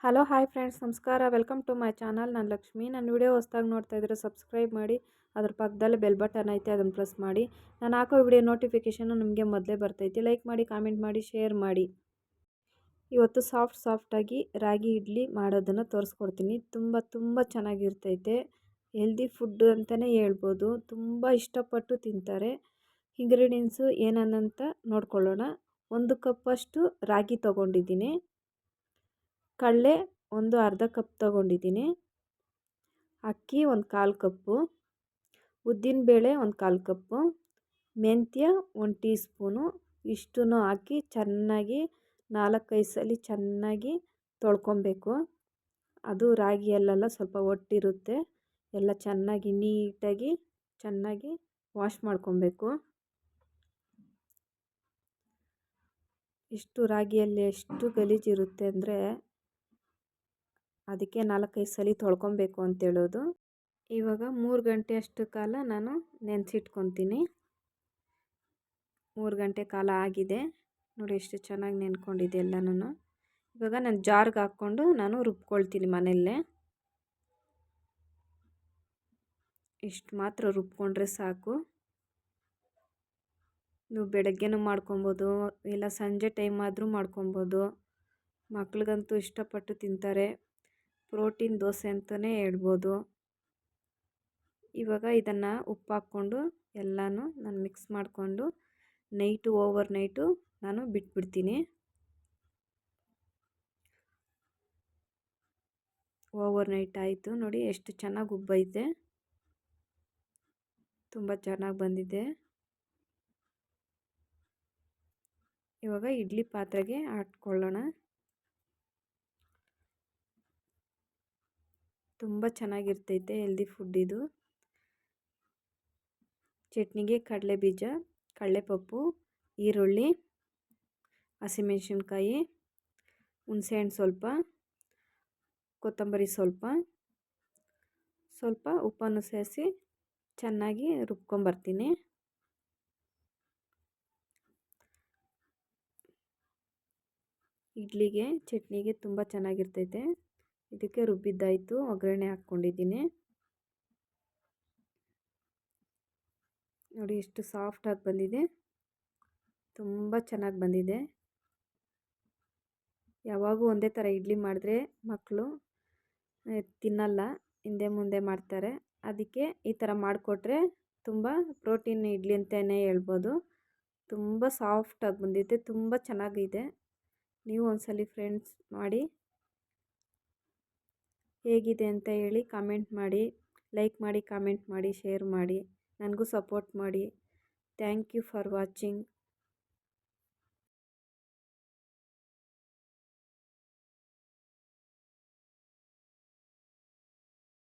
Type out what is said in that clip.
Hello hi friends, ನಮಸ್ಕಾರ. Welcome to my channel. ನಾನು ಲಕ್ಷ್ಮಿ. ನನ್ನ ವಿಡಿಯೋ ಹೊಸದಾಗಿ ನೋಡ್ತಾ ಇದ್ದರೆ ಸಬ್ಸ್ಕ್ರೈಬ್ ಮಾಡಿ. ಅದ್ರ ಪಕ್ಕದಲ್ಲಿ ಬೆಲ್ ಬಟನ್ ಐತೆ, ಅದನ್ನು ಪ್ರೆಸ್ ಮಾಡಿ. ನಾನು ಹಾಕೋ ವಿಡಿಯೋ ನೋಟಿಫಿಕೇಷನು ನಿಮಗೆ ಮೊದಲೇ ಬರ್ತೈತಿ. ಲೈಕ್ ಮಾಡಿ, ಕಾಮೆಂಟ್ ಮಾಡಿ, ಶೇರ್ ಮಾಡಿ. ಇವತ್ತು ಸಾಫ್ಟಾಗಿ ರಾಗಿ ಇಡ್ಲಿ ಮಾಡೋದನ್ನು ತೋರಿಸ್ಕೊಡ್ತೀನಿ. ತುಂಬ ಚೆನ್ನಾಗಿರ್ತೈತೆ. ಹೆಲ್ದಿ ಫುಡ್ ಅಂತಲೇ ಹೇಳ್ಬೋದು. ತುಂಬ ಇಷ್ಟಪಟ್ಟು ತಿಂತಾರೆ. ಇಂಗ್ರೀಡಿಯೆಂಟ್ಸು ಏನನ್ನಂತ ನೋಡ್ಕೊಳ್ಳೋಣ. 1 ಕಪ್ಪಷ್ಟು ರಾಗಿ ತೊಗೊಂಡಿದ್ದೀನಿ. ಕಡಲೆ ಒಂದು ಅರ್ಧ ಕಪ್ ತೊಗೊಂಡಿದ್ದೀನಿ. ಅಕ್ಕಿ ಒಂದು 1/4 ಕಪ್ಪು. ಉದ್ದಿನಬೇಳೆ ಒಂದು 1/4 ಕಪ್ಪು. ಮೆಂತ್ಯ 1 ಟೀ ಸ್ಪೂನು. ಇಷ್ಟನ್ನು ಹಾಕಿ ಚೆನ್ನಾಗಿ 4-5 ಸಲ ಚೆನ್ನಾಗಿ ತೊಳ್ಕೊಬೇಕು. ಅದು ರಾಗಿಯಲ್ಲೆಲ್ಲ ಸ್ವಲ್ಪ ಒಟ್ಟಿರುತ್ತೆ. ಎಲ್ಲ ಚೆನ್ನಾಗಿ ನೀಟಾಗಿ ಚೆನ್ನಾಗಿ ವಾಶ್ ಮಾಡ್ಕೊಬೇಕು. ಇಷ್ಟು ರಾಗಿಯಲ್ಲಿ ಎಷ್ಟು ಗಲೀಜಿರುತ್ತೆ ಅಂದರೆ ಅದಕ್ಕೆ 4-5 ಸಲ ತೊಳ್ಕೊಬೇಕು ಅಂತೇಳೋದು. ಇವಾಗ 3 ಗಂಟೆ ಅಷ್ಟು ಕಾಲ ನಾನು ನೆನೆಸಿಟ್ಕೊತೀನಿ. 3 ಗಂಟೆ ಕಾಲ ಆಗಿದೆ ನೋಡಿ, ಎಷ್ಟು ಚೆನ್ನಾಗಿ ನೆನ್ಕೊಂಡಿದೆ ಎಲ್ಲನೂ. ಇವಾಗ ನಾನು ಜಾರ್ಗೆ ಹಾಕ್ಕೊಂಡು ನಾನು ರುಬ್ಕೊಳ್ತೀನಿ ಮನೆಯಲ್ಲೇ. ಇಷ್ಟು ಮಾತ್ರ ರುಬ್ಕೊಂಡ್ರೆ ಸಾಕು. ನೀವು ಬೆಳಗ್ಗೆನೂ ಮಾಡ್ಕೊಬೋದು, ಇಲ್ಲ ಸಂಜೆ ಟೈಮ್ ಆದರೂ ಮಾಡ್ಕೊಬೋದು. ಮಕ್ಳಿಗಂತೂ ಇಷ್ಟಪಟ್ಟು ತಿಂತಾರೆ. ಪ್ರೋಟೀನ್ ದೋಸೆ ಅಂತಲೇ ಹೇಳ್ಬೋದು. ಇವಾಗ ಇದನ್ನು ಉಪ್ಪು ಹಾಕ್ಕೊಂಡು ಎಲ್ಲನೂ ನಾನು ಮಿಕ್ಸ್ ಮಾಡಿಕೊಂಡು ಓವರ್ ನೈಟು ನಾನು ಬಿಟ್ಬಿಡ್ತೀನಿ. ಓವರ್ ನೈಟ್ ಆಯಿತು ನೋಡಿ, ಎಷ್ಟು ಚೆನ್ನಾಗಿ ಉಬ್ಬೈತೆ. ತುಂಬ ಚೆನ್ನಾಗಿ ಬಂದಿದೆ. ಇವಾಗ ಇಡ್ಲಿ ಪಾತ್ರೆಗೆ ಹಾಕ್ಕೊಳ್ಳೋಣ. ತುಂಬ ಚೆನ್ನಾಗಿರ್ತೈತೆ, ಹೆಲ್ದಿ ಫುಡ್ ಇದು. ಚಟ್ನಿಗೆ ಕಡಲೆ ಬೀಜ, ಕಡಲೆಪಪ್ಪು, ಈರುಳ್ಳಿ, ಹಸಿಮೆಣಸಿನ್ಕಾಯಿ, ಹುಣಸೆಹಣ್ಣು ಸ್ವಲ್ಪ, ಕೊತ್ತಂಬರಿ ಸ್ವಲ್ಪ ಉಪ್ಪನ್ನು ಸೇರಿಸಿ ಚೆನ್ನಾಗಿ ರುಬ್ಕೊಂಬರ್ತೀನಿ. ಇಡ್ಲಿಗೆ ಚಟ್ನಿಗೆ ತುಂಬ ಚೆನ್ನಾಗಿರ್ತೈತೆ. ಇದಕ್ಕೆ ರುಬ್ಬಿದ್ದಾಯಿತು. ಒಗ್ಗರಣೆ ಹಾಕ್ಕೊಂಡಿದ್ದೀನಿ ನೋಡಿ, ಎಷ್ಟು ಸಾಫ್ಟಾಗಿ ಬಂದಿದೆ. ತುಂಬ ಚೆನ್ನಾಗಿ ಬಂದಿದೆ. ಯಾವಾಗೂ ಒಂದೇ ಥರ ಇಡ್ಲಿ ಮಾಡಿದ್ರೆ ಮಕ್ಕಳು ತಿನ್ನಲ್ಲ, ಹಿಂದೆ ಮುಂದೆ ಮಾಡ್ತಾರೆ. ಅದಕ್ಕೆ ಈ ಥರ ಮಾಡಿಕೊಟ್ರೆ ತುಂಬ ಪ್ರೋಟೀನ್ ಇಡ್ಲಿ ಅಂತಲೇ ಹೇಳ್ಬೋದು. ತುಂಬ ಸಾಫ್ಟಾಗಿ ಬಂದಿದೆ, ತುಂಬ ಚೆನ್ನಾಗಿದೆ. ನೀವು ಒಂದ್ಸಲಿ ಫ್ರೆಂಡ್ಸ್ ಮಾಡಿ ಹೇಗಿದೆ ಅಂತ ಹೇಳಿ ಕಾಮೆಂಟ್ ಮಾಡಿ. ಲೈಕ್ ಮಾಡಿ, ಕಾಮೆಂಟ್ ಮಾಡಿ, ಶೇರ್ ಮಾಡಿ. ನನಗೂ ಸಪೋರ್ಟ್ ಮಾಡಿ. Thank you for watching.